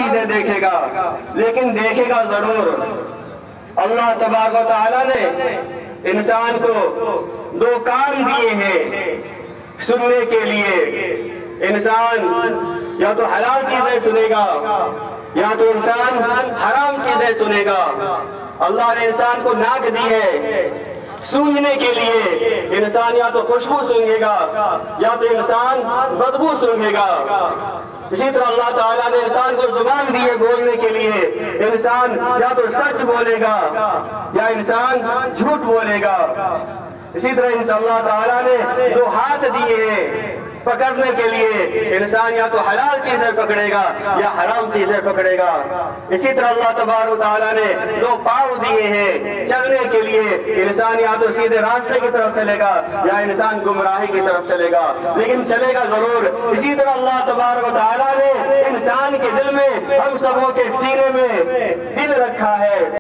چیزیں دیکھے گا، لیکن دیکھے گا ضرور۔ اللہ تبارک و تعالیٰ نے انسان کو دو کان دیے ہیں سننے کے لیے۔ انسان یا تو حلال چیزیں سنے گا یا تو انسان حرام چیزیں سنے گا۔ اللہ نے انسان کو ناک دی ہے سونگھنے کے لیے، انسان یا تو خوشبو سونگھے گا یا تو انسان بدبو سونگھے گا۔ اسی طرح اللہ تعالیٰ نے انسان کو زبان دی ہے بولنے کے لیے، انسان یا تو سچ بولے گا یا انسان جھوٹ بولے گا۔ اسی طرح اللہ تعالیٰ نے جو ہاتھ دیے ہیں پکڑنے کے لیے، انسان یا تو حلال چیزیں پکڑے گا یا حرام چیزیں پکڑے گا۔ اسی طرح اللہ تبارک و تعالیٰ نے دو پاؤں دیے ہیں چلنے کے لیے، انسان یا تو سیدھے راستے کی طرف چلے گا یا انسان گمراہی کی طرف چلے گا، لیکن چلے گا ضرور۔ اسی طرح اللہ تبارک و تعالیٰ نے انسان کے دل میں، ہم سبوں کے سینے میں